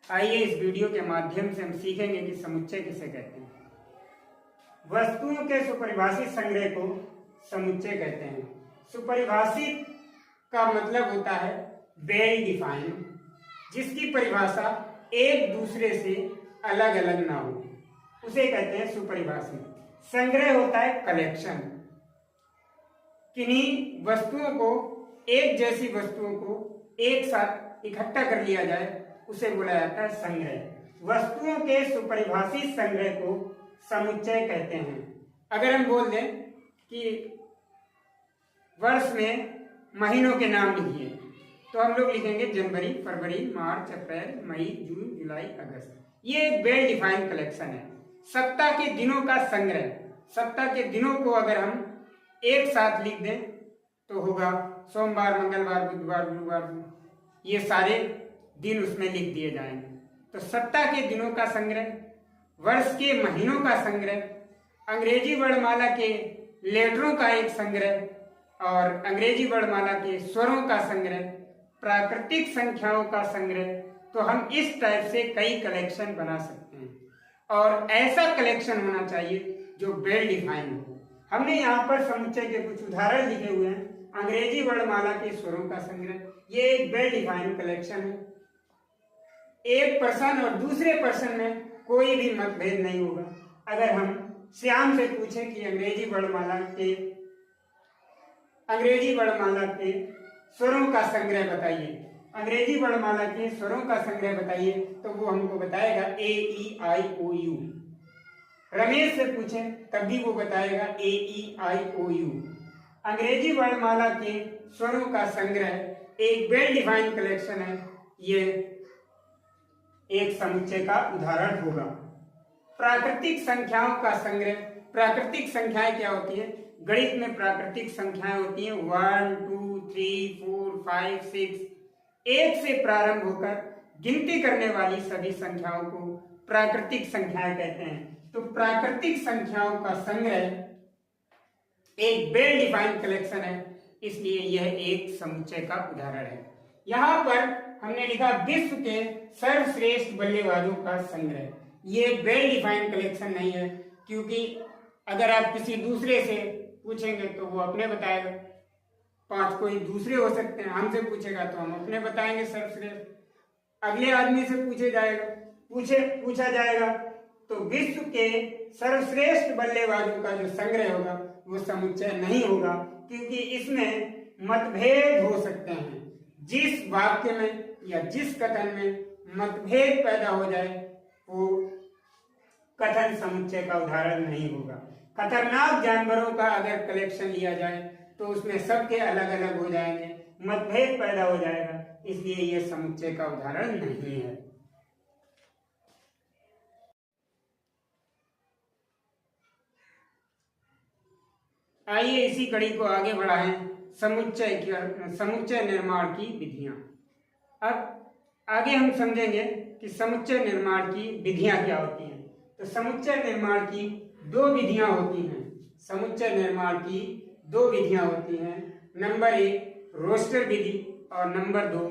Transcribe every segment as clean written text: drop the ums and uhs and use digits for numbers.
आइए इस वीडियो के माध्यम से हम सीखेंगे कि समुच्चय किसे कहते हैं। वस्तुओं के सुपरिभाषित संग्रह को समुच्चय कहते हैं। सुपरिभाषित का मतलब होता है वेल डिफाइंड, जिसकी परिभाषा एक दूसरे से अलग अलग ना हो, उसे कहते हैं सुपरिभाषित। संग्रह होता है कलेक्शन, किन्हीं वस्तुओं को, एक जैसी वस्तुओं को एक साथ इकट्ठा कर लिया जाए, उसे बोला जाता है संग्रह। वस्तुओं के सुपरिभाषित संग्रह को समुच्चय कहते हैं। अगर हम बोल दें कि वर्ष में महीनों के नाम लिखिए, तो हम लोग लिखेंगे जनवरी, फरवरी, मार्च, अप्रैल, मई, जून, जुलाई, अगस्त। ये एक वेल डिफाइंड कलेक्शन है। सप्ताह के दिनों का संग्रह, सप्ताह के दिनों को अगर हम एक साथ लिख दें तो होगा सोमवार, मंगलवार, बुधवार, गुरुवार, ये सारे दिन उसमें लिख दिए जाएंगे। तो सप्ताह के दिनों का संग्रह, वर्ष के महीनों का संग्रह, अंग्रेजी वर्णमाला के लेटरों का एक संग्रह और अंग्रेजी वर्णमाला के स्वरों का संग्रह, प्राकृतिक संख्याओं का संग्रह। तो हम इस टाइप से कई कलेक्शन बना सकते हैं और ऐसा कलेक्शन होना चाहिए जो वेल डिफाइंड हो। हमने यहाँ पर समुच्चय के कुछ उदाहरण लिखे हुए हैं। अंग्रेजी वर्णमाला के स्वरों का संग्रह, ये एक वेल डिफाइंड कलेक्शन है। एक पर्सन और दूसरे पर्सन में कोई भी मतभेद नहीं होगा। अगर हम श्याम से पूछें कि अंग्रेजी वर्णमाला के स्वरों का संग्रह बताइए, अंग्रेजी वर्णमाला के स्वरों का संग्रह बताइए, तो वो हमको बताएगा ए, ई, आई, ओ, यू। रमेश से पूछें तब भी वो बताएगा ए, ई, आई, ओ, यू। अंग्रेजी वर्णमाला के स्वरों का संग्रह एक वेल डिफाइंड कलेक्शन है। ये एक समुच्चय का उदाहरण होगा। प्राकृतिक संख्याओं का संग्रह, प्राकृतिक संख्याएं क्या होती है? गणित में प्राकृतिक संख्याएं होती हैं 1, 2, 3, 4, 5, 6। एक से प्रारंभ होकर गिनती करने वाली सभी संख्याओं को प्राकृतिक संख्याएं कहते हैं। तो प्राकृतिक संख्याओं का संग्रह एक वेल डिफाइंड कलेक्शन है, इसलिए यह एक समुच्चय का उदाहरण है। यहाँ पर हमने लिखा विश्व के सर्वश्रेष्ठ बल्लेबाजों का संग्रह। ये वेल डिफाइंड कलेक्शन नहीं है, क्योंकि अगर आप किसी दूसरे से पूछेंगे तो वो अपने बताएगा। 5 कोई दूसरे हो सकते हैं, हमसे पूछेगा तो हम अपने बताएंगे सर्वश्रेष्ठ। अगले आदमी से पूछा जाएगा तो विश्व के सर्वश्रेष्ठ बल्लेबाजों का जो संग्रह होगा वो समुच्चय नहीं होगा, क्योंकि इसमें मतभेद हो सकते हैं। जिस वाक्य में या जिस कथन में मतभेद पैदा हो जाए वो कथन समुच्चय का उदाहरण नहीं होगा। खतरनाक जानवरों का अगर कलेक्शन लिया जाए तो उसमें सबके अलग अलग हो जाएंगे, मतभेद पैदा हो जाएगा, इसलिए यह समुच्चय का उदाहरण नहीं है। आइए इसी कड़ी को आगे बढ़ाएं। समुच्चय निर्माण की विधियां। अब आगे हम समझेंगे कि समुच्चय निर्माण की विधियां क्या होती हैं। तो समुच्चय निर्माण की 2 विधियां होती हैं। समुच्चय निर्माण की 2 विधियां होती हैं। नंबर 1 रोस्टर विधि और नंबर 2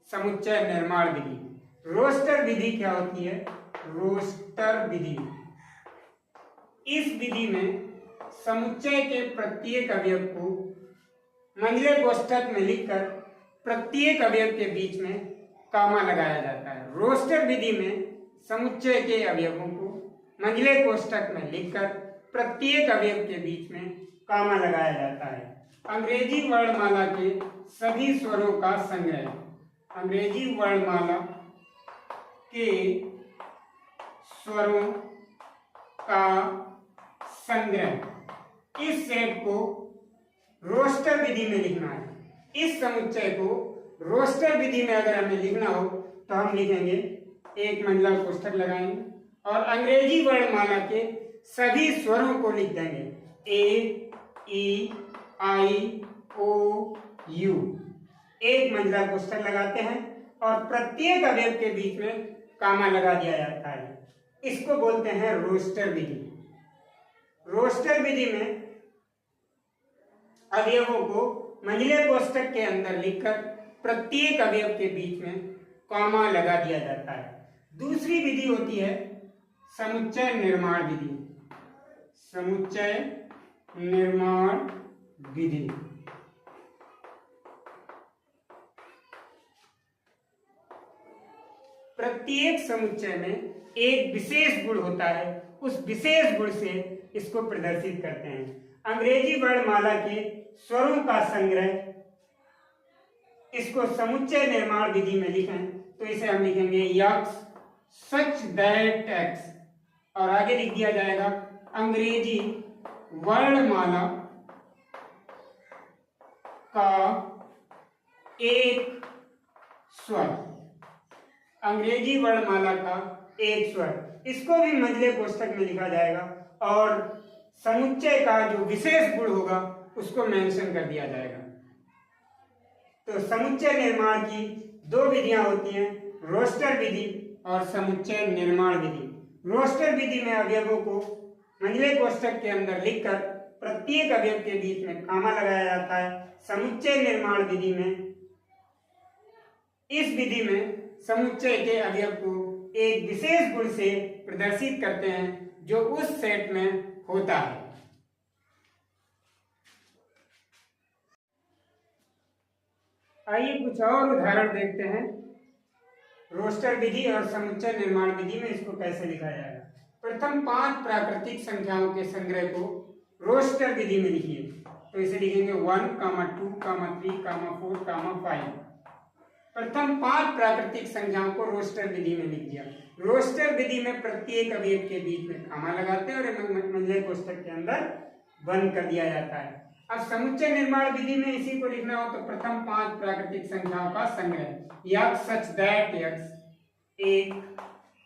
समुच्चय निर्माण विधि। रोस्टर विधि क्या होती है? रोस्टर विधि, इस विधि में समुच्चय के प्रत्येक अवयव को मंझले कोष्ठक में लिखकर प्रत्येक अवयव के बीच में कामा लगाया जाता है। रोस्टर विधि में समुच्चय के अवयवों को मंझले कोष्ठक में लिखकर प्रत्येक अवयव के बीच में कामा लगाया जाता है। अंग्रेजी वर्णमाला के सभी स्वरों का संग्रह, अंग्रेजी वर्णमाला के स्वरों का संग्रह, इस सेट को रोस्टर विधि में लिखना है। इस समुच्चय को रोस्टर विधि में अगर हमें लिखना हो तो हम लिखेंगे, एक मंझला कोष्ठक लगाएंगे और अंग्रेजी वर्णमाला के सभी स्वरों को लिख देंगे ए, ई, आई, ओ, यू। एक मंझला कोष्ठक लगाते हैं और प्रत्येक अवयव के बीच में कामा लगा दिया जाता है। इसको बोलते हैं रोस्टर विधि। रोस्टर विधि में अवयवों को मंझले कोष्ठक के अंदर लिखकर प्रत्येक अवयव के बीच में कॉमा लगा दिया जाता है। दूसरी विधि होती है समुच्चय निर्माण विधि। समुच्चय निर्माण विधि। प्रत्येक समुच्चय में एक विशेष गुण होता है, उस विशेष गुण से इसको प्रदर्शित करते हैं। अंग्रेजी वर्णमाला के स्वरों का संग्रह, इसको समुच्चय निर्माण विधि में लिखें तो इसे हम लिखेंगे यक्स सच दैट एक्स, और आगे लिख दिया जाएगा अंग्रेजी वर्णमाला का एक स्वर। अंग्रेजी वर्णमाला का एक स्वर, इसको भी मंझले कोष्ठक में लिखा जाएगा और समुच्चय का जो विशेष गुण होगा उसको मेंशन कर दिया जाएगा। तो समुच्चय निर्माण की दो विधियां होती हैं, रोस्टर विधि और समुच्चय निर्माण विधि। रोस्टर विधि में अवयवों को मंझले कोष्ठक के अंदर लिखकर प्रत्येक अवयव के बीच में कामा लगाया जाता है। समुच्चय निर्माण विधि में, इस विधि में समुच्चय के अवयव को एक विशेष गुण से प्रदर्शित करते हैं जो उस सेट में होता है। आइए कुछ और उदाहरण देखते हैं रोस्टर विधि और समुच्चय निर्माण विधि में इसको कैसे लिखा जाएगा। प्रथम 5 प्राकृतिक संख्याओं के संग्रह को रोस्टर विधि में लिखिए। तो इसे लिखेंगे 1, 2, 3, 4, 5। प्रथम 5 प्राकृतिक संख्याओं को रोस्टर विधि में लिख दिया। रोस्टर विधि में प्रत्येक अवयव के बीच में कामा लगाते हैं और मंझले कोष्ठक के अंदर बंद कर दिया जाता है। अब समुच्चय निर्माण विधि में इसी को लिखना हो तो प्रथम 5 प्राकृतिक संख्याओं का संग्रह, यक्स सच दैट यक्स एक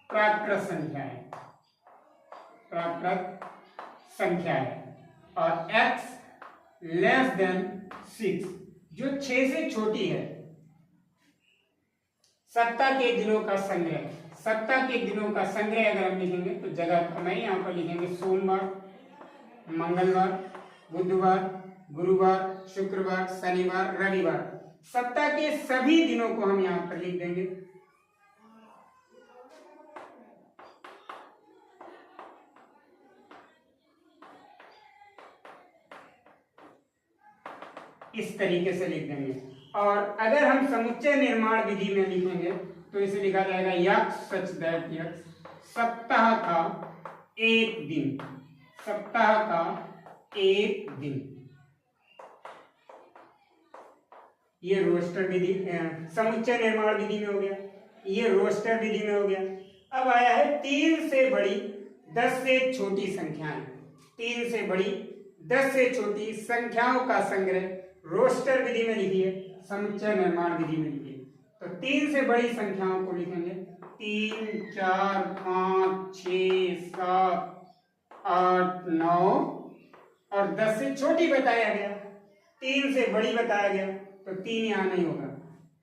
प्राकृत संख्या है, प्राकृत संख्या है, और x लेस देन 6 जो 6 से छोटी है। सप्ताह के दिनों का संग्रह, सप्ताह के दिनों का संग्रह अगर हम लिखेंगे तो जगह हमें यहाँ पर लिखेंगे सोमवार, मंगलवार, बुधवार, गुरुवार, शुक्रवार, शनिवार, रविवार। सप्ताह के सभी दिनों को हम यहाँ पर लिख देंगे। इस तरीके से लिख देंगे। और अगर हम समुच्चय निर्माण विधि में लिखेंगे तो इसे लिखा जाएगा यक्स सच दैट यक्स सप्ताह का एक दिन, सप्ताह का एक दिन। ये रोस्टर विधि समुच्चय निर्माण विधि में हो गया, ये रोस्टर विधि में हो गया। अब आया है 3 से बड़ी 10 से छोटी संख्याएं। 3 से बड़ी 10 से छोटी संख्याओं का संग्रह रोस्टर विधि में लिखिए, समुच्चय निर्माण विधि में लिखिए। तो 3 से बड़ी संख्याओं को लिखेंगे 3, 4, 5, 6, 7, 8, 9 और 10 से छोटी बताया गया। 3 से बड़ी बताया गया तो 3 यहाँ नहीं होगा।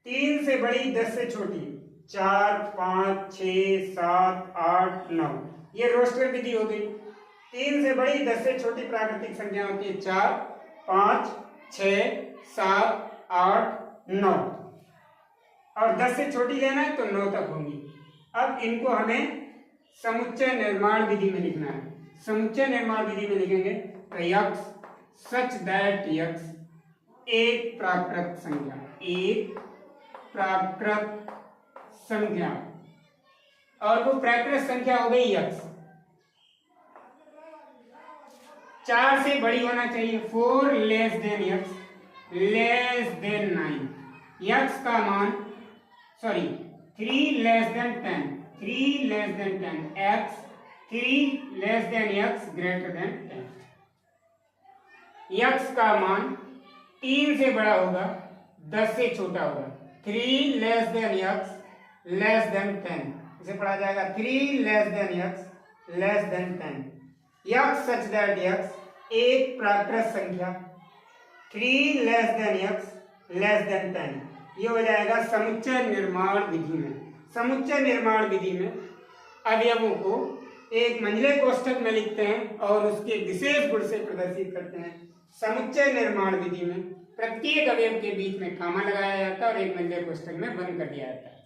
3 से बड़ी 10 से छोटी 4, 5, 6, 7, 8, 9 ये रोस्टर विधि हो गई। 3 से बड़ी 10 से छोटी प्राकृतिक संख्या होती है 4, 5, 6, 7, 8, 9 और 10 से छोटी लेना है तो 9 तक होंगी। अब इनको हमें समुच्चय निर्माण विधि में लिखना है। समुच्चय निर्माण विधि में लिखेंगे तो यक्स सच दैट यक्स एक प्राकृत संख्या, एक प्राकृत संख्या, और वो प्राकृत संख्या हो गई यक्स। 4 से बड़ी होना चाहिए, 4 less than x less than 9। X का मान 3 less than 10, 3 less than 10, x 3 less than x greater than 10। X का मान 3 से बड़ा होगा, 10 से छोटा होगा। 3 less than x less than 10, इसे पढ़ा जाएगा 3 less than x less than 10। X such that x एक प्राकृत संख्या 3 less than x less than 10। ये हो जाएगा समुच्चय निर्माण विधि में। समुच्चय निर्माण विधि में अवयवों को एक मंझले कोष्ठक में लिखते हैं और उसके विशेष गुण से प्रदर्शित करते हैं। समुच्चय निर्माण विधि में प्रत्येक अवयव के बीच में कामा लगाया जाता है और एक मंझले कोष्ठक में बंद कर दिया जाता है।